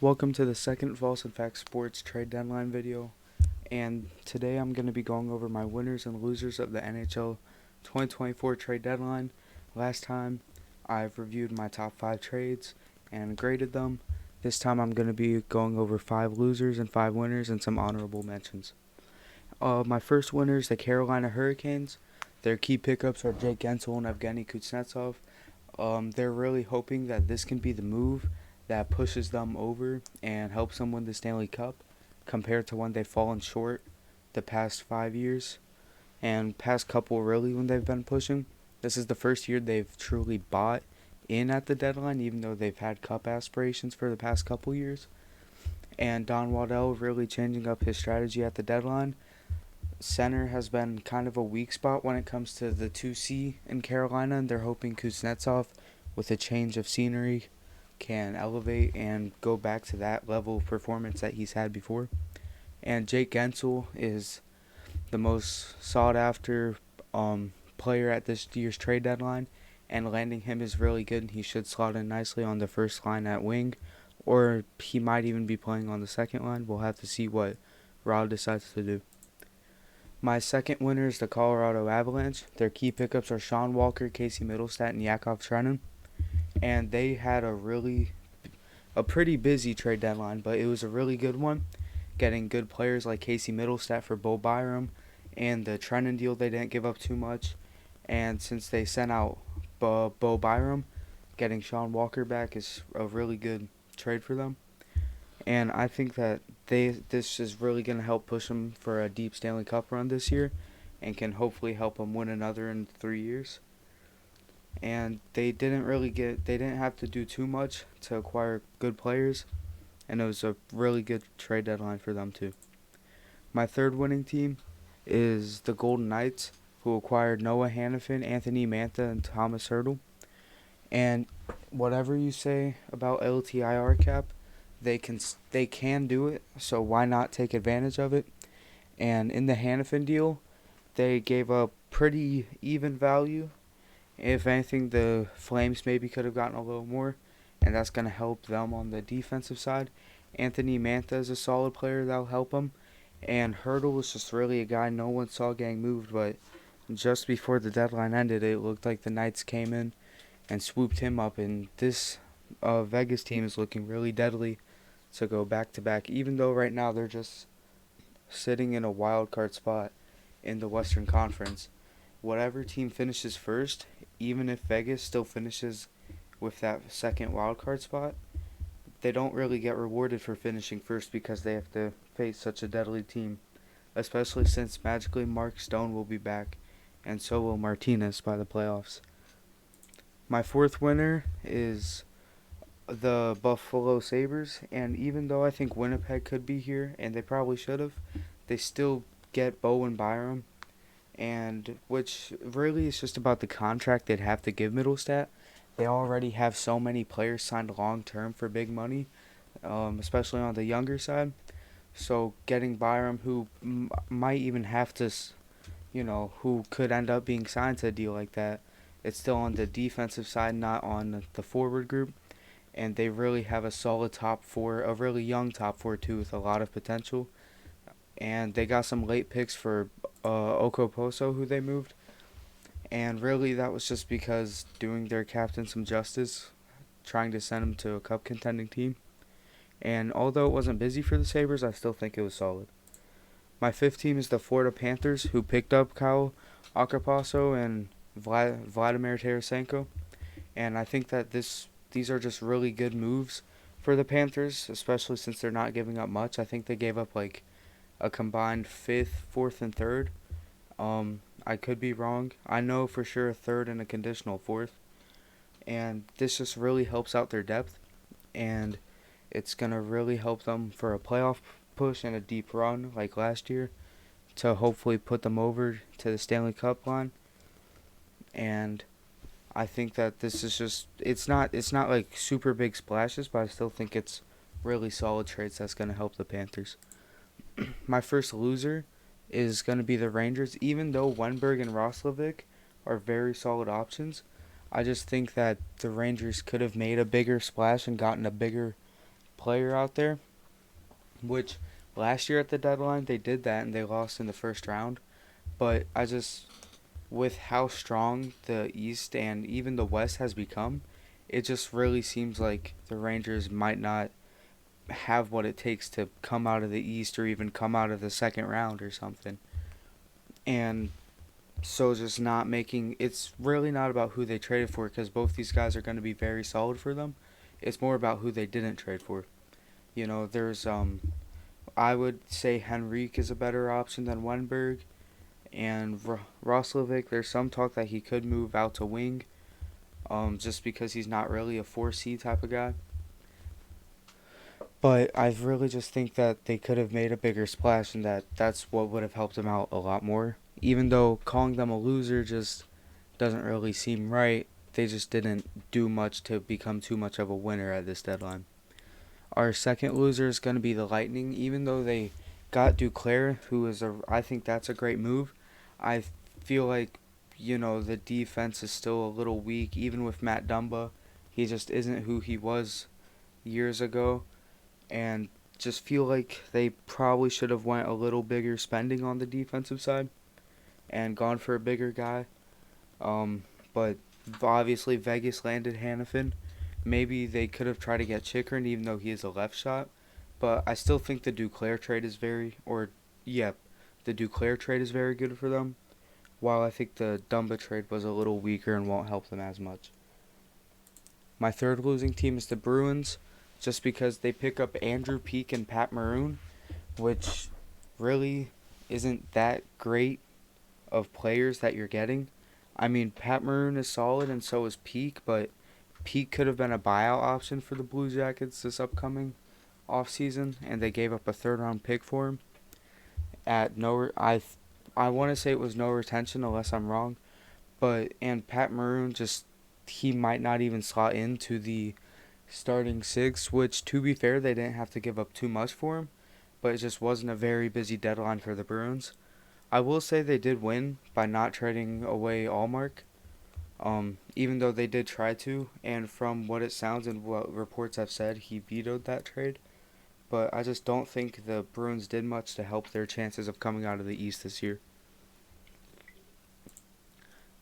Welcome to the second False and Fact Sports trade deadline video, and today I'm going to be going over my winners and losers of the NHL 2024 trade deadline. Last time I've reviewed my top 5 trades and graded them. This time I'm going to be going over 5 losers and 5 winners and some honorable mentions. My first winner is the Carolina Hurricanes. Their key pickups are Jake Guentzel and Evgeny Kuznetsov. They're really hoping that this can be the move that pushes them over and helps them win the Stanley Cup compared to when they've fallen short the past 5 years and past couple really when they've been pushing. This is the first year they've truly bought in at the deadline, even though they've had cup aspirations for the past couple years. And Don Waddell really changing up his strategy at the deadline. Center has been kind of a weak spot when it comes to the 2C in Carolina, and they're hoping Kuznetsov, with a change of scenery, can elevate and go back to that level of performance that he's had before. And Jake Guentzel is the most sought after player at this year's trade deadline, and landing him is really good. He should slot in nicely on the first line at wing, or he might even be playing on the second line. We'll have to see what Rod decides to do. My second winner is the Colorado Avalanche. Their key pickups are Sean Walker, Casey Middlestat, and Yakov Trenin. And they had a pretty busy trade deadline, but it was a really good one, getting good players like Casey Middlestat for Bo Byram, and the Trenin deal they didn't give up too much. And since they sent out Bo Byram, getting Sean Walker back is a really good trade for them. And I think that this is really going to help push them for a deep Stanley Cup run this year, and can hopefully help them win another in 3 years. And they didn't have to do too much to acquire good players, and it was a really good trade deadline for them too. My third winning team is the Golden Knights, who acquired Noah Hanifin, Anthony Mantha, and Thomas Hertl. And whatever you say about LTIR cap, they can do it, so why not take advantage of it? And in the Hanifin deal, they gave up pretty even value. If anything, the Flames maybe could have gotten a little more, and that's going to help them on the defensive side. Anthony Mantha is a solid player that will help them, and Hertl was just really a guy no one saw getting moved, but just before the deadline ended, it looked like the Knights came in and swooped him up, and this Vegas team is looking really deadly to go back-to-back, even though right now they're just sitting in a wild card spot in the Western Conference. Whatever team finishes first, even if Vegas still finishes with that second wild card spot, they don't really get rewarded for finishing first because they have to face such a deadly team, especially since magically Mark Stone will be back, and so will Martinez by the playoffs. My fourth winner is the Buffalo Sabres, and even though I think Winnipeg could be here, and they probably should have, they still get Bowen Byram, and which really is just about the contract they'd have to give Middlestat. They already have so many players signed long-term for big money, especially on the younger side. So getting Byram, who might even have to, who could end up being signed to a deal like that, it's still on the defensive side, not on the forward group. And they really have a solid top four, a really young top four too, with a lot of potential. And they got some late picks for Okoposo, who they moved. And really that was just because doing their captain some justice, trying to send him to a cup contending team. And although it wasn't busy for the Sabres, I still think it was solid. My fifth team is the Florida Panthers, who picked up Kyle Okaposo and Vladimir Tarasenko. And I think that these are just really good moves for the Panthers, especially since they're not giving up much. I think they gave up like a combined 5th, 4th, and 3rd. I could be wrong. I know for sure a 3rd and a conditional 4th. And this just really helps out their depth. And it's going to really help them for a playoff push and a deep run like last year to hopefully put them over to the Stanley Cup line. And I think that this is just it's not like super big splashes, but I still think it's really solid trades that's going to help the Panthers. My first loser is going to be the Rangers. Even though Wenberg and Roslovic are very solid options, I just think that the Rangers could have made a bigger splash and gotten a bigger player out there, which last year at the deadline they did that and they lost in the first round. But I just, with how strong the East and even the West has become, it just really seems like the Rangers might not have what it takes to come out of the East or even come out of the second round or something. And so just not making, it's really not about who they traded for because both these guys are going to be very solid for them. It's more about who they didn't trade for. You know, there's I would say Henrique is a better option than Wenberg, and Roslovic. There's some talk that he could move out to wing, just because he's not really a 4C type of guy. But I really just think that they could have made a bigger splash, and that's what would have helped them out a lot more. Even though calling them a loser just doesn't really seem right, they just didn't do much to become too much of a winner at this deadline. Our second loser is going to be the Lightning, even though they got Duclair, who is I think that's a great move. I feel like, the defense is still a little weak, even with Matt Dumba. He just isn't who he was years ago, and just feel like they probably should have went a little bigger spending on the defensive side and gone for a bigger guy. But obviously Vegas landed Hannafin. Maybe they could have tried to get Chikrin, even though he is a left shot. But I still think the Duclair trade is the Duclair trade is very good for them. While I think the Dumba trade was a little weaker and won't help them as much. My third losing team is the Bruins, just because they pick up Andrew Peeke and Pat Maroon, which really isn't that great of players that you're getting. I mean, Pat Maroon is solid and so is Peeke, but Peeke could have been a buyout option for the Blue Jackets this upcoming offseason, and they gave up a third-round pick for him at no. I want to say it was no retention, unless I'm wrong, and Pat Maroon he might not even slot into the starting six, which to be fair they didn't have to give up too much for him, but it just wasn't a very busy deadline for the Bruins. I will say they did win by not trading away Allmark. Even though they did try to, and from what it sounds and what reports have said, he vetoed that trade. But I just don't think the Bruins did much to help their chances of coming out of the East this year.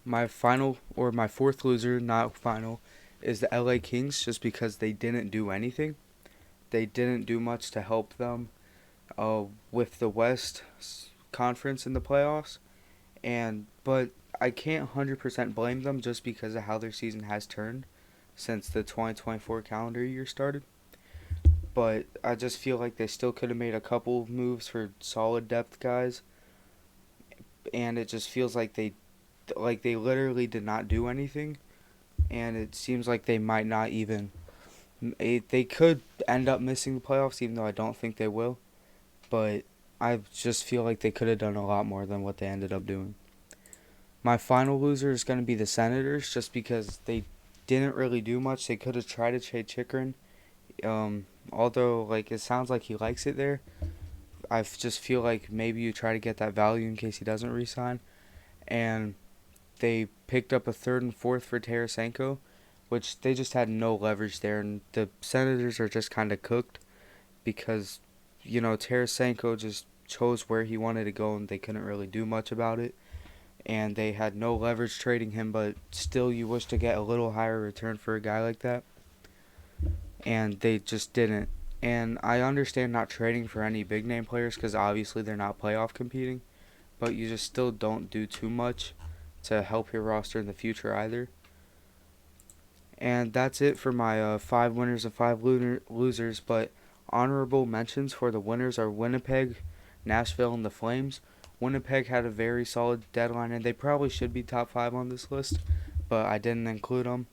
My fourth loser, not final, is the LA Kings, just because they didn't do anything. They didn't do much to help them with the West Conference in the playoffs, but I can't 100% blame them just because of how their season has turned since the 2024 calendar year started. But I just feel like they still could have made a couple moves for solid depth guys, and it just feels like they literally did not do anything, and it seems like they might not even. They could end up missing the playoffs, even though I don't think they will. But I just feel like they could have done a lot more than what they ended up doing. My final loser is going to be the Senators, just because they didn't really do much. They could have tried to trade Chikrin, although it sounds like he likes it there. I just feel like maybe you try to get that value in case he doesn't resign. And they picked up a third and fourth for Tarasenko, which they just had no leverage there. And the Senators are just kind of cooked because, Tarasenko just chose where he wanted to go and they couldn't really do much about it. And they had no leverage trading him, but still you wish to get a little higher return for a guy like that. And they just didn't. And I understand not trading for any big name players because obviously they're not playoff competing, but you just still don't do too much to help your roster in the future either. And that's it for my 5 winners and 5 losers, but honorable mentions for the winners are Winnipeg, Nashville, and the Flames. Winnipeg had a very solid deadline, and they probably should be top 5 on this list, but I didn't include them.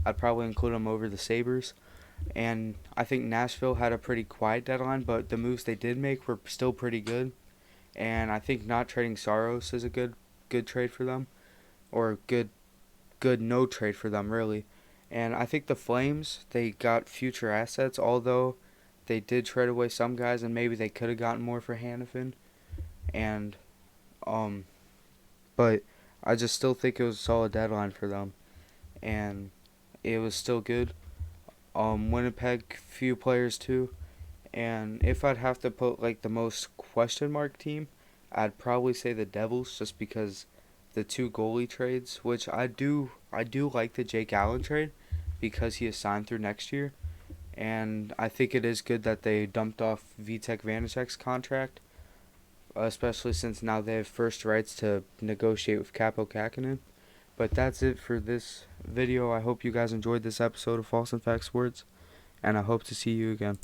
I'd probably include them over the Sabres. And I think Nashville had a pretty quiet deadline, but the moves they did make were still pretty good. And I think not trading Saros is a good trade for them, or good no trade for them really. And I think the Flames, they got future assets, although they did trade away some guys, and maybe they could have gotten more for Hannafin. And but I just still think it was a solid deadline for them, and it was still good. Winnipeg few players too. And if I'd have to put like the most question mark team, I'd probably say the Devils, just because the two goalie trades, which I do like the Jake Allen trade because he is signed through next year, and I think it is good that they dumped off Vitek Vanacek's contract, especially since now they have first rights to negotiate with Capo Kakinen. But that's it for this video. I hope you guys enjoyed this episode of False and Fact Sports, and I hope to see you again.